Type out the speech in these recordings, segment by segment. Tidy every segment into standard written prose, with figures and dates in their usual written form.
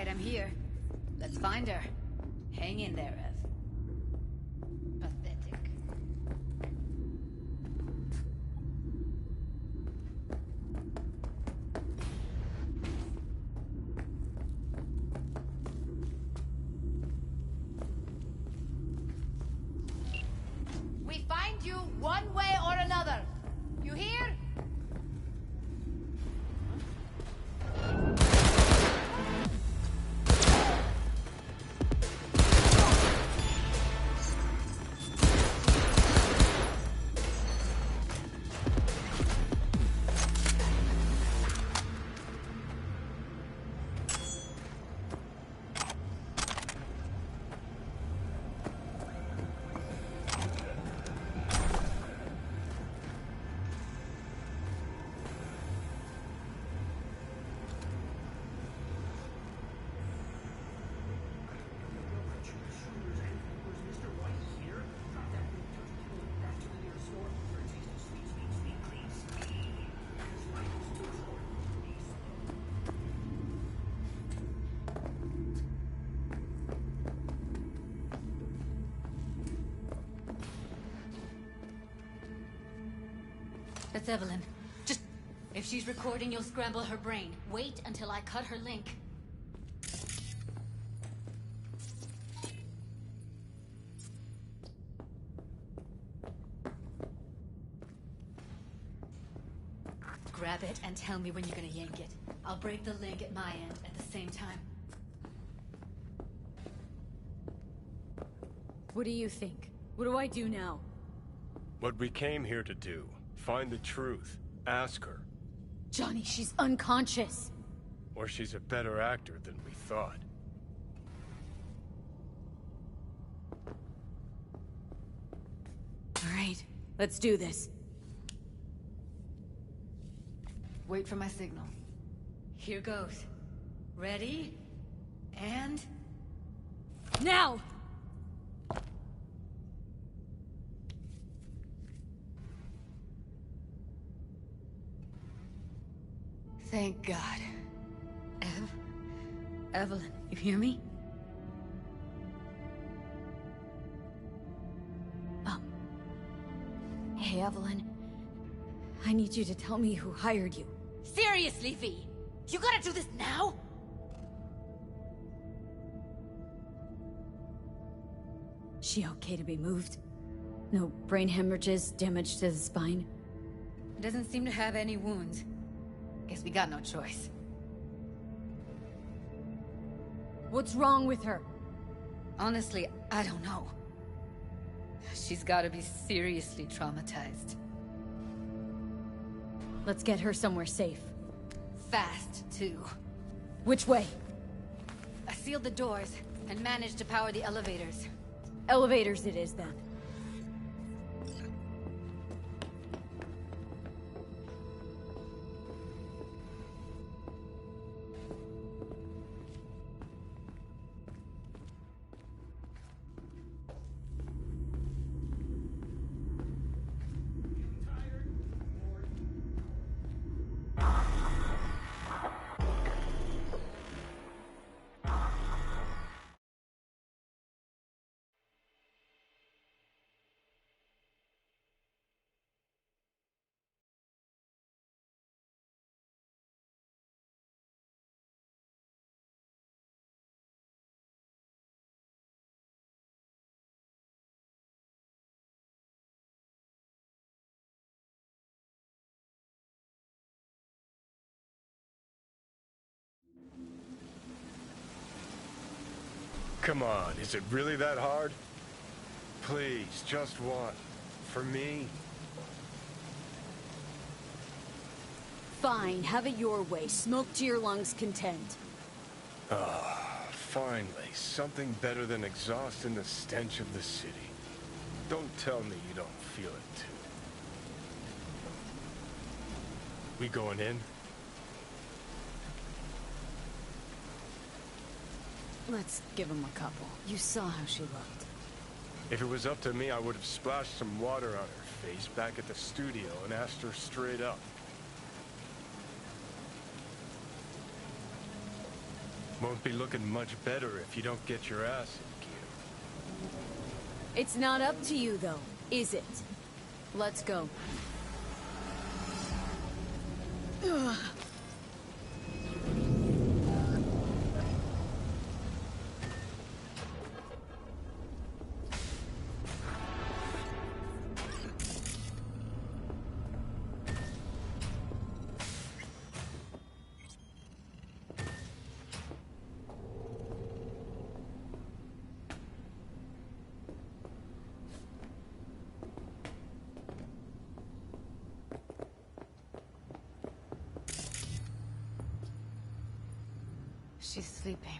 right, I'm here. Let's find her. Hang in there, Ev. Pathetic. We find you one way or another. You hear? That's Evelyn. Just... If she's recording, you'll scramble her brain. Wait until I cut her link. Grab it and tell me when you're gonna yank it. I'll break the link at my end at the same time. What do you think? What do I do now? What we came here to do. Find the truth. Ask her. Johnny, she's unconscious. Or she's a better actor than we thought. All right, let's do this. Wait for my signal. Here goes. Ready? And... now! Thank God. Evelyn, you hear me? Oh. Hey, Evelyn. I need you to tell me who hired you. Seriously, V? You gotta do this now? She okay to be moved? No brain hemorrhages, damage to the spine? Doesn't seem to have any wounds. Guess we got no choice. What's wrong with her? Honestly, I don't know. She's gotta be seriously traumatized. Let's get her somewhere safe. Fast, too. Which way? I sealed the doors and managed to power the elevators. Elevators it is, then. Come on, is it really that hard? Please, just one. For me? Fine, have it your way. Smoke to your lungs' content. Ah, finally. Something better than exhaust and the stench of the city. Don't tell me you don't feel it, too. We going in? Let's give him a couple. You saw how she looked. If it was up to me, I would have splashed some water on her face back at the studio and asked her straight up. Won't be looking much better if you don't get your ass in gear. It's not up to you, though, is it? Let's go. Ugh. She's sleeping.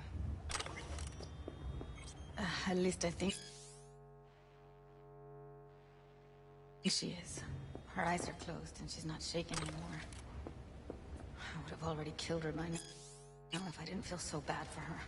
At least I think she is. Her eyes are closed and she's not shaking anymore. I would have already killed her by now if I didn't feel so bad for her.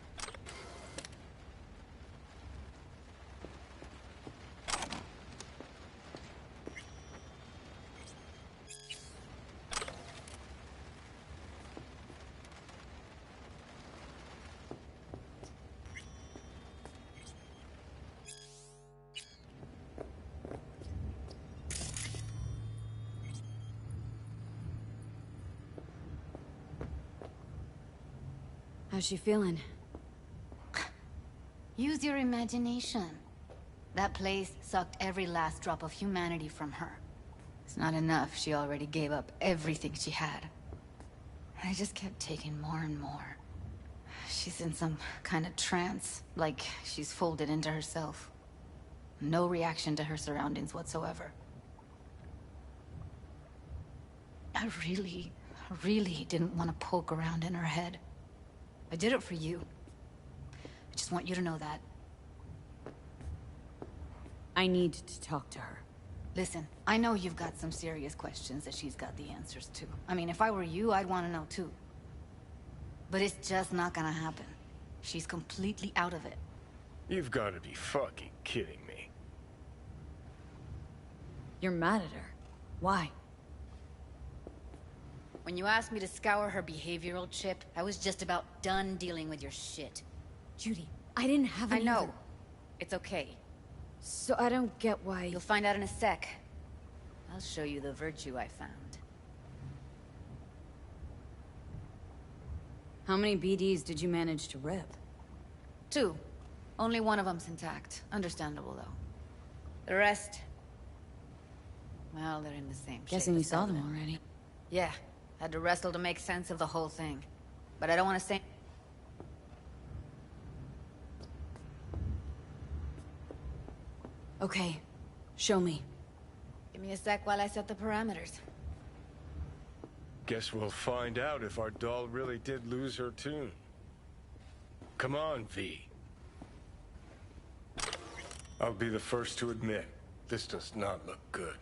How's she feeling? Use your imagination. That place sucked every last drop of humanity from her. It's not enough, she already gave up everything she had. I just kept taking more and more. She's in some kind of trance, like she's folded into herself. No reaction to her surroundings whatsoever. I really didn't want to poke around in her head. I did it for you. I just want you to know that. I need to talk to her. Listen, I know you've got some serious questions that she's got the answers to. I mean, if I were you, I'd want to know too. But it's just not gonna happen. She's completely out of it. You've got to be fucking kidding me. You're mad at her. Why? When you asked me to scour her behavioral chip, I was just about done dealing with your shit. Judy, I didn't have any I know. other- It's okay. So I don't get why... You'll find out in a sec. I'll show you the virtue I found. How many BDs did you manage to rip? 2. Only one of them's intact. Understandable, though. The rest... well, they're in the same shape. Guessing you as saw them Evelyn. already. Yeah. Had to wrestle to make sense of the whole thing. But I don't want to say... Okay, show me. Give me a sec while I set the parameters. Guess we'll find out if our doll really did lose her tune. Come on, V. I'll be the first to admit, this does not look good.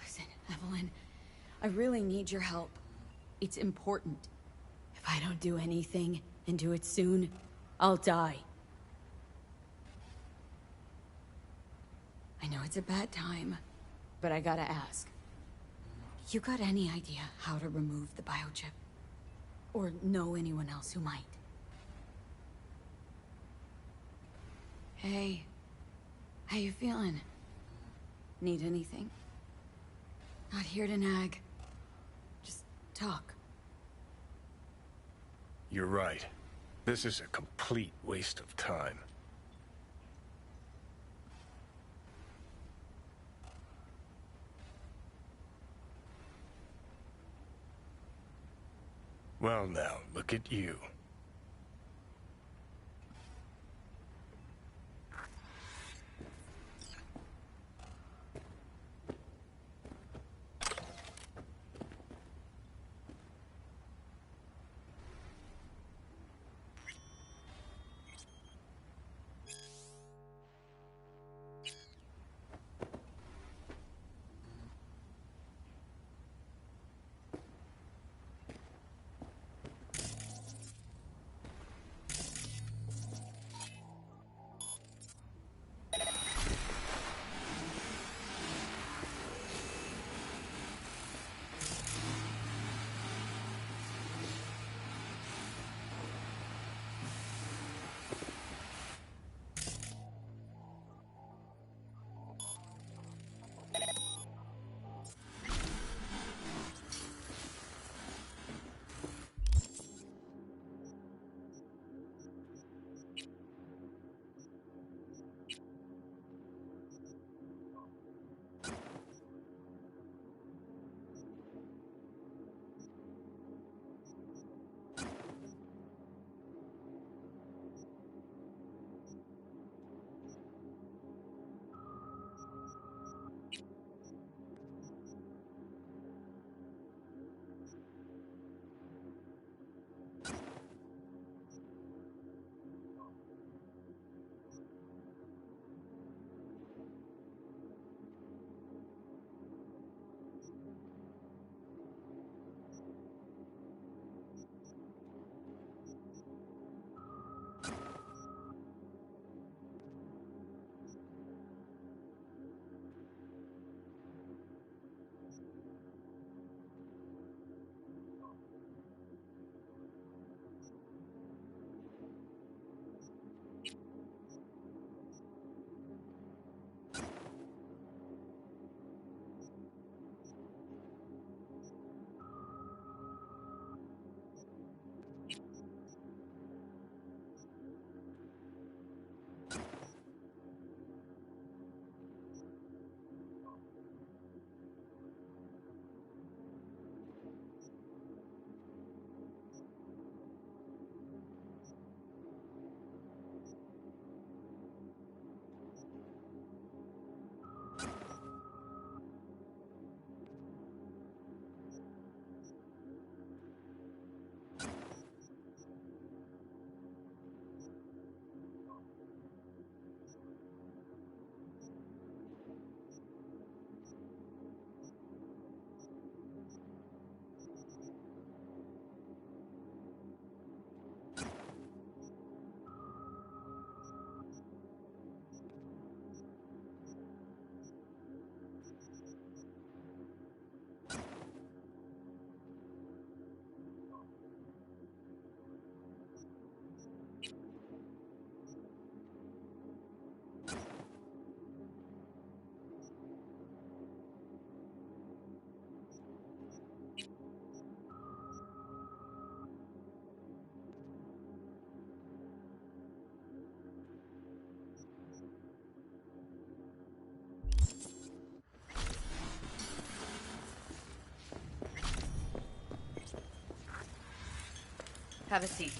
Listen, Evelyn, I really need your help. It's important. If I don't do anything, and do it soon, I'll die. I know it's a bad time, but I gotta ask. You got any idea how to remove the biochip? Or know anyone else who might? Hey, how you feeling? Need anything? Not here to nag. Just talk. You're right. This is a complete waste of time. Well now, look at you. Have a seat.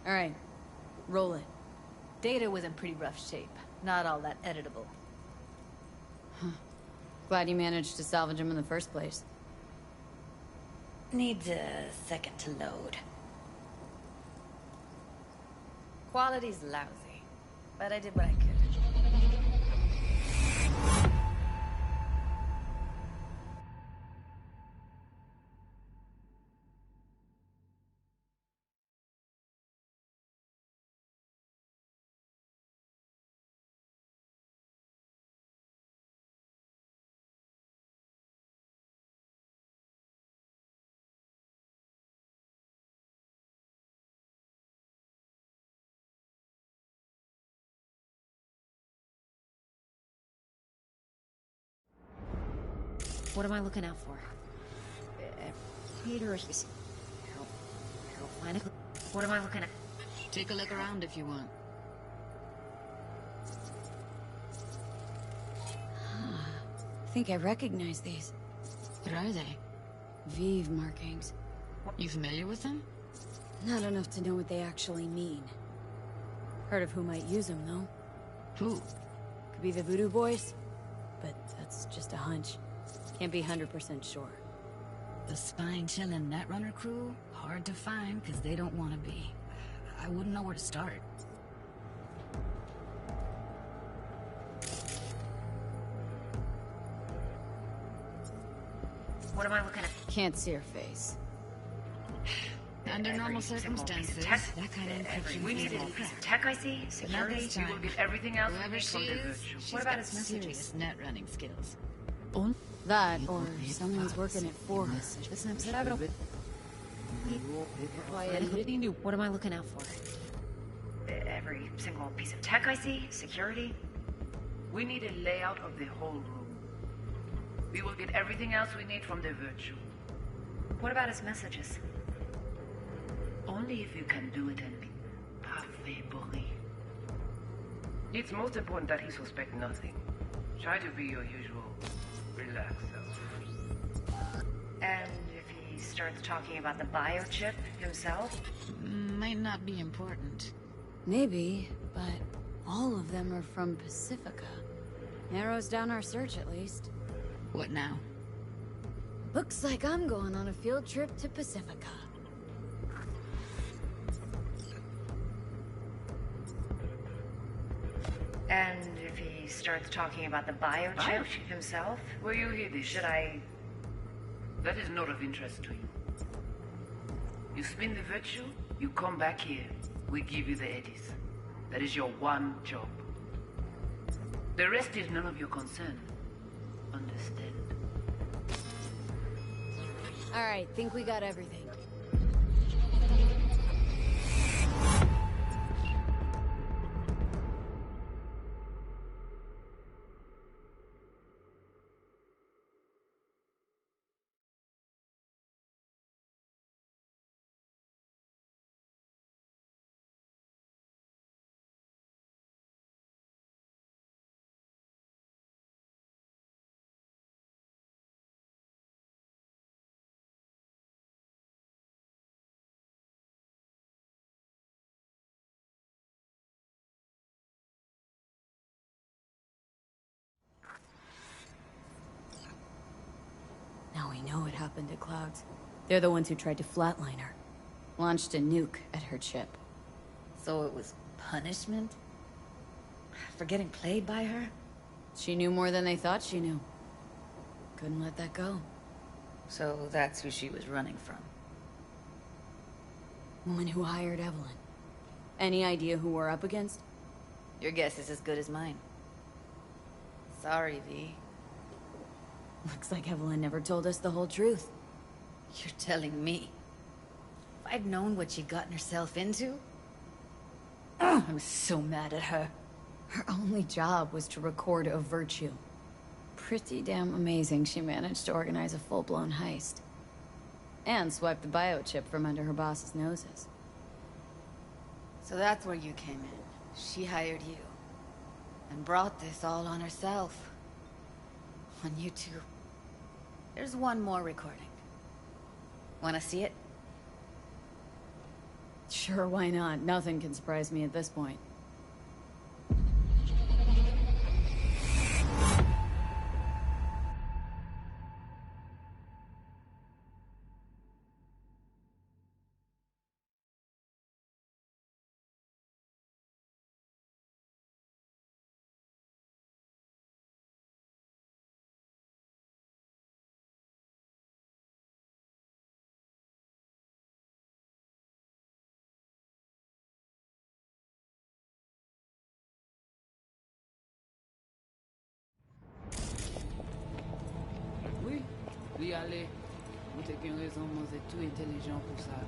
All right, roll it. Data was in pretty rough shape. Not all that editable. Glad you managed to salvage him in the first place. Needs a second to load. Quality's lousy, but I did what I could. What am I looking out for? Peter, he's... What am I looking at? Take a look around if you want. I think I recognize these. What are they? Vive markings. You familiar with them? Not enough to know what they actually mean. Heard of who might use them, though. Who? Could be the Voodoo Boys, but that's just a hunch. Can't be 100% sure. The spine-chilling Netrunner crew? Hard to find, because they don't want to be. I wouldn't know where to start. What am I looking at? Can't see her face. Under normal circumstances, that kind of encryption We need a piece of tech, I see. Security. We will get everything else we Whoever need she from the is, virtual. she's What about got his messages? serious net running skills. That, or someone's working it for her. What am I looking out for? Every single piece of tech I see, security. We need a layout of the whole room. We will get everything else we need from the virtual. What about his messages? Only if you can do it and parfait pourri. It's most important that he suspect nothing. Try to be your usual relaxed self. And if he starts talking about the biochip himself? Might not be important. Maybe, but all of them are from Pacifica. Narrows down our search, at least. What now? Looks like I'm going on a field trip to Pacifica. And if he starts talking about the biochip himself? Where you hear this? Should I... That is not of interest to you. You spin the virtue, you come back here. We give you the eddies. That is your one job. The rest is none of your concern. Understand? Alright, think we got everything. Now we know what happened to Clouds. They're the ones who tried to flatline her. Launched a nuke at her chip. So it was punishment? For getting played by her? She knew more than they thought she knew. Couldn't let that go. So that's who she was running from. Woman who hired Evelyn. Any idea who we're up against? Your guess is as good as mine. Sorry, V. Looks like Evelyn never told us the whole truth. You're telling me. I'd known what she'd gotten herself into... Ugh, I'm so mad at her. Her only job was to record a virtue. Pretty damn amazing she managed to organize a full-blown heist. And swipe the biochip from under her boss's noses. So that's where you came in. She hired you. And brought this all on herself. On you two. There's one more recording. Wanna see it? Sure, why not? Nothing can surprise me at this point. Oui, li ale. Ou te gen rezon mwen se tout intelligent pour ça.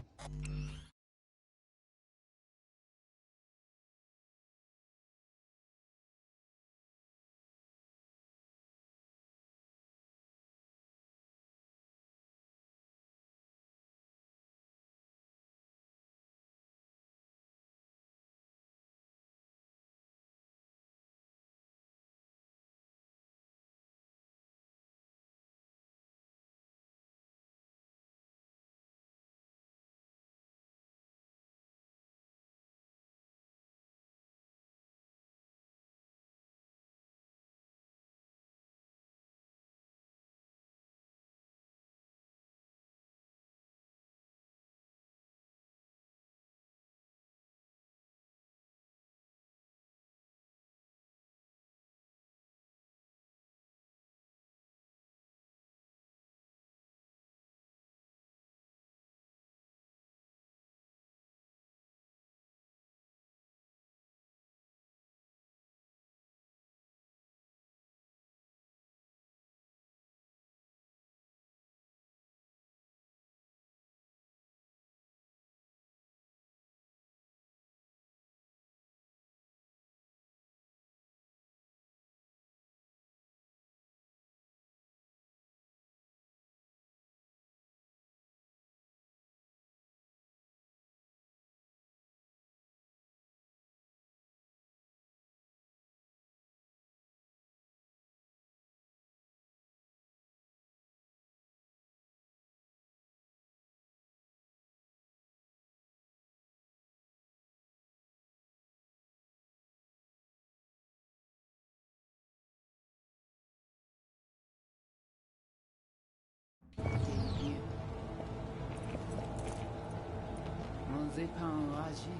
On n'est pas enragé.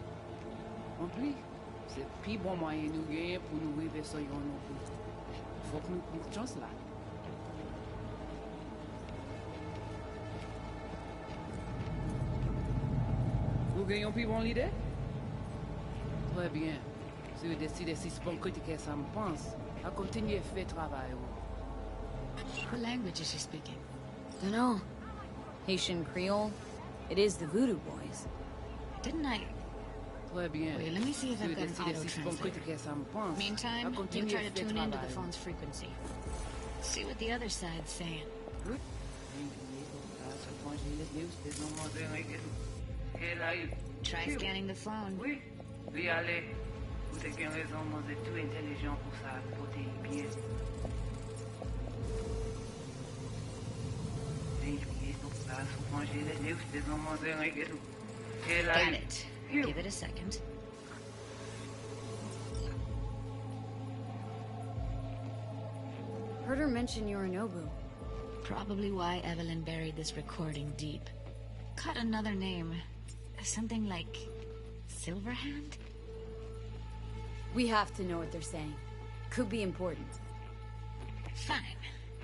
En plus, c'est le plus bon moyen de nous gagner pour nous arriver sur yon non plus. Faut que nous prenions chance là. Vous gagnez plus bon l'idée? Très bien. Si vous décidez si c'est bon critiquer ça me pense, à continuer à faire travail. What language is she speaking? Dunno. Haitian Creole? It is the Voodoo Boys. Didn't I... Très bien. Wait, let me see if I've got an Si c'est bon auto-translator. critiquer ça me pense. Meantime, you try to tune into the phone's frequency. See what the other side's saying. Try scanning the phone. Oui, oui, allez. Vous avez bien raison, moi, vous êtes tout intelligent pour ça, côté bien. Got it. Give it a second. Heard her mention Yorinobu. Probably why Evelyn buried this recording deep. Cut another name. Something like... Silverhand? We have to know what they're saying. Could be important. Fine.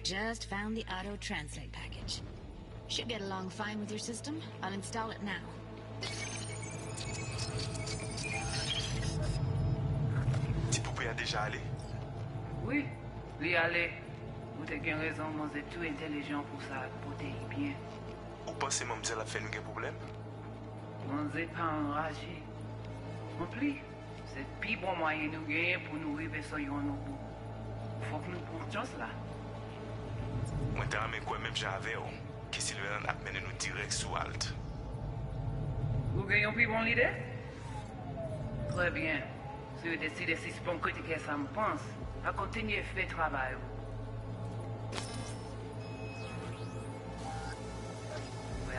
Just found the auto-translate package. Should get along fine with your system. I'll install it now. Petit poupée a déjà allé. Oui, oui, allez. Vous avez bien raison, moi, vous êtes tout intelligent pour ça, côté bien. Ou pensez moi me dire la fait nous un problème? On n'est pas enragé. En plus, c'est le plus bon moyen nous gagner pour nous arriver sur nos bouts. Faut que nous prenions chance là. Mwen te rame kwen menm jan ave yo, ki Sylvain ap mene nou direct sou Alt. Vous gagnez plus bon l'idée? Très bien. Si vous décidez si c'est bon côté que ça me pense, à continuer à faire le travail. We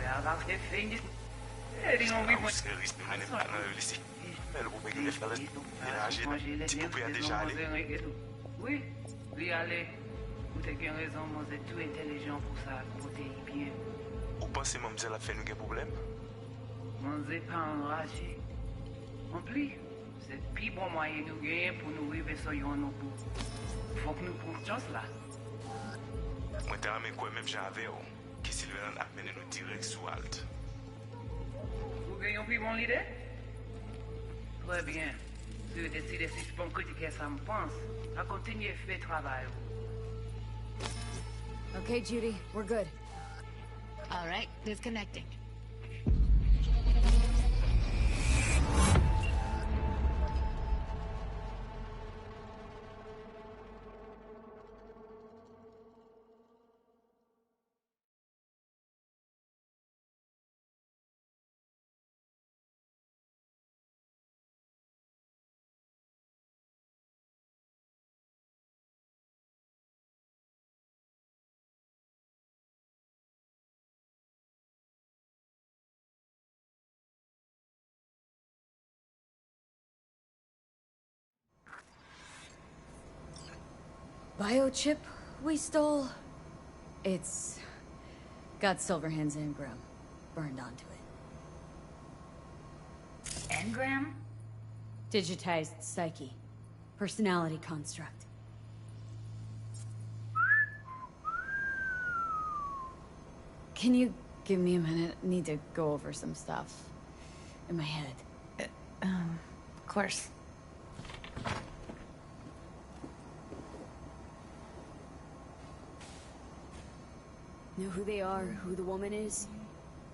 have to finish. Ou se risque mene pa nan yo lisi. Men pou pe gine fales denaje, ti pou pe a deja ale. Oui, lui aller. Vous avez raison, moi c'est tout intelligent pour ça, pour te bien. Ou pense mamzelle a fe nou gen problem? Moi c'est pas enragé. En plus, c'est le plus bon moyen nous gagner pour nous arriver sur nos bouts. Faut que nous prenions chance là. Mwen te rame kwen menm jan ave yo, ki Sylvain ap mene nou direct sou Alt. Vous gagnez plus bon l'idée? Très bien. Si vous décidez si c'est bon côté que ça me pense, à continuer à faire le travail. Okay, Judy, we're good. All right, disconnecting. Biochip we stole? It's got Silverhand's engram burned onto it. Engram? Digitized psyche. Personality construct. Can you give me a minute? I need to go over some stuff in my head. Of course. Know who they are, who the woman is?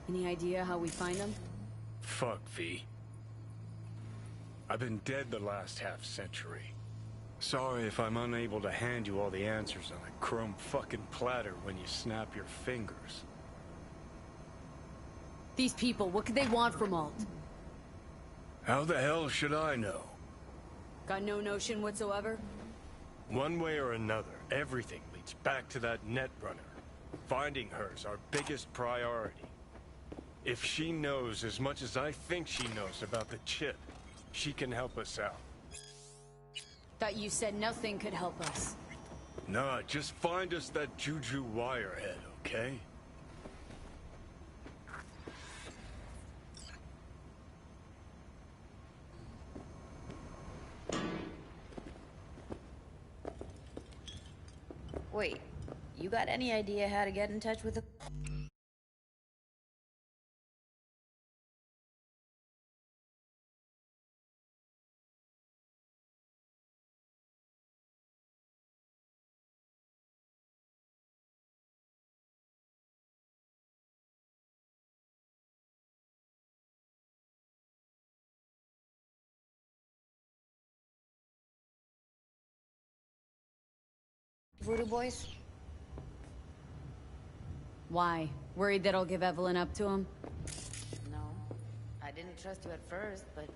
Any idea how we find them? Fuck, V. I've been dead the last half-century. Sorry if I'm unable to hand you all the answers on a chrome fucking platter when you snap your fingers. These people, what could they want from Alt? How the hell should I know? Got no notion whatsoever? One way or another, everything leads back to that Netrunner. Finding her's our biggest priority. If she knows as much as I think she knows about the chip, she can help us out. Thought you said nothing could help us. Nah, just find us that Juju Wirehead, okay? Wait, you got any idea how to get in touch with the... Voodoo Boys? Why? Worried that I'll give Evelyn up to him? No. I didn't trust you at first, but...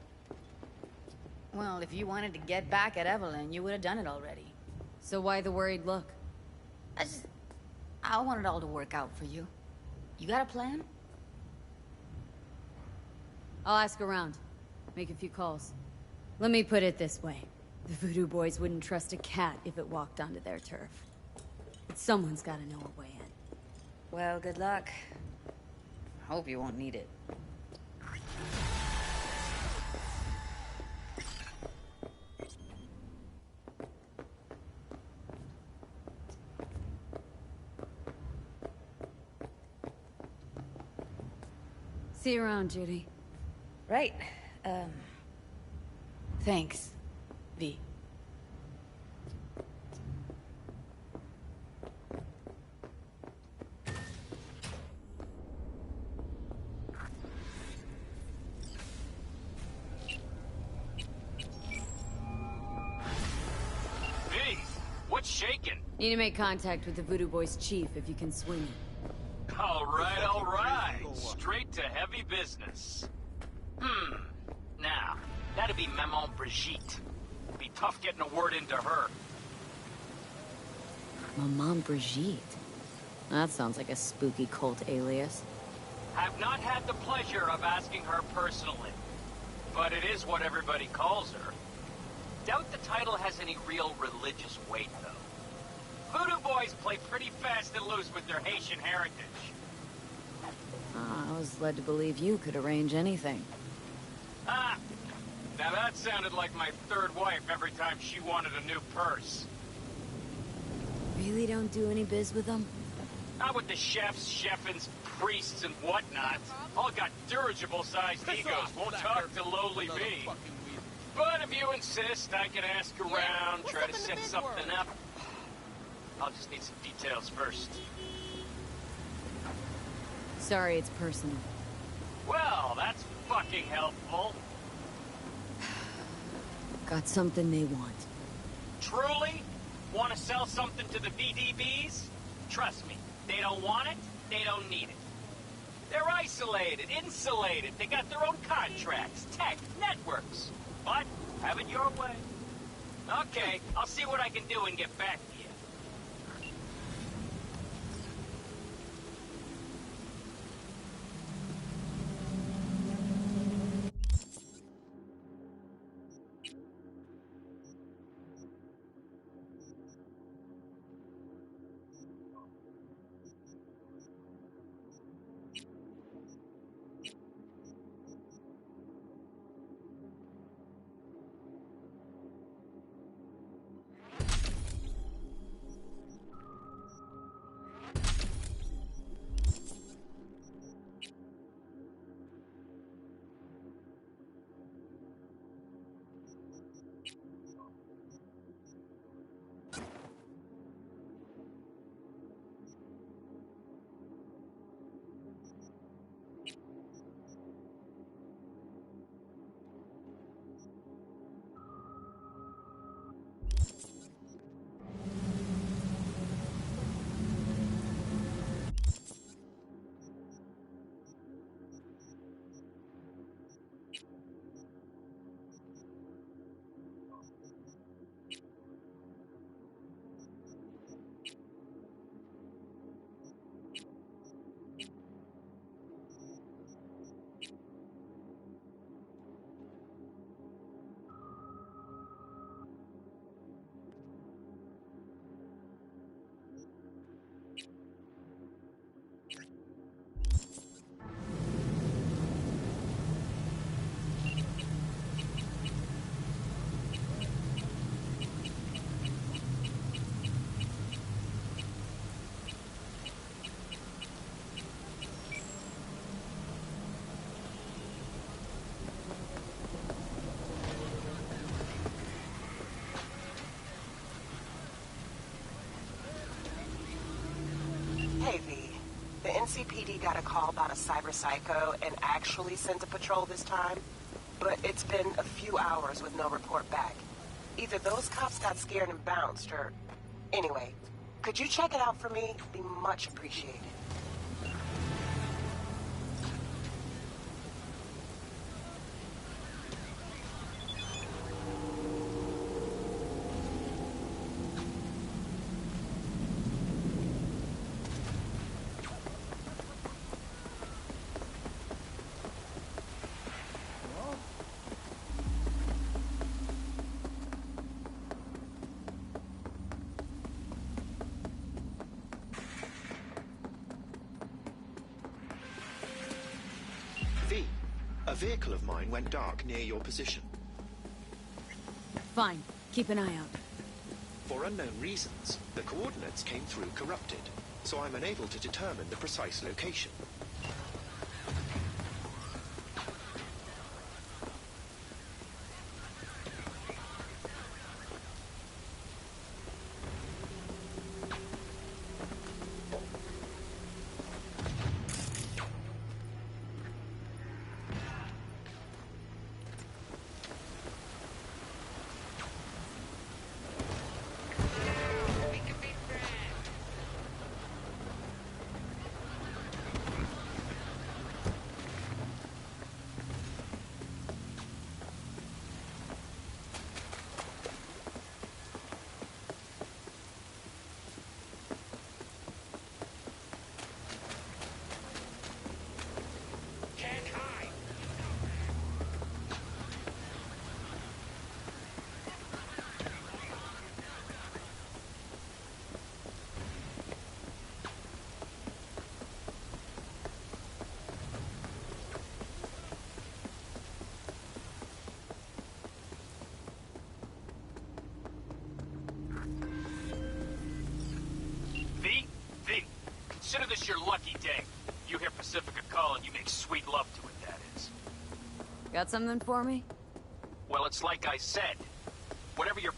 Well, if you wanted to get back at Evelyn, you would have done it already. So why the worried look? I want it all to work out for you. You got a plan? I'll ask around. Make a few calls. Let me put it this way. The Voodoo Boys wouldn't trust a cat if it walked onto their turf. But someone's gotta know a way in. Well, good luck. Hope you won't need it. See you around, Judy. Right. Thanks, V. shaking? Need to make contact with the Voodoo Boys chief if you can swing it. All right. Straight to heavy business. Now, that'd be Maman Brigitte. Be tough getting a word into her. Maman Brigitte? That sounds like a spooky cult alias. Have not had the pleasure of asking her personally. But it is what everybody calls her. Doubt the title has any real religious weight, though. Voodoo Boys play pretty fast and loose with their Haitian heritage. I was led to believe you could arrange anything. Ah! Now that sounded like my third wife every time she wanted a new purse. Really don't do any biz with them? Not with the chefs, chefins, priests, and whatnot. All got dirigible-sized egos, won't talk to lowly me. But if you insist, I can ask around, try to set something up. I'll just need some details first. Sorry, it's personal. Well, that's fucking helpful. Got something they want. Truly? Want to sell something to the VDBs? Trust me, they don't want it, they don't need it. They're isolated, insulated, they got their own contracts, tech, networks. But, have it your way. Okay, I'll see what I can do and get back to you. Hey, V. The NCPD got a call about a cyber psycho and actually sent a patrol this time, but it's been a few hours with no report back. Either those cops got scared and bounced, or... Anyway, could you check it out for me? It'd be much appreciated. V, a vehicle of mine went dark near your position. Fine. Keep an eye out. For unknown reasons, the coordinates came through corrupted, so I'm unable to determine the precise location. skull and you make sweet love to it, that is. Got something for me? Well, it's like I said. Whatever your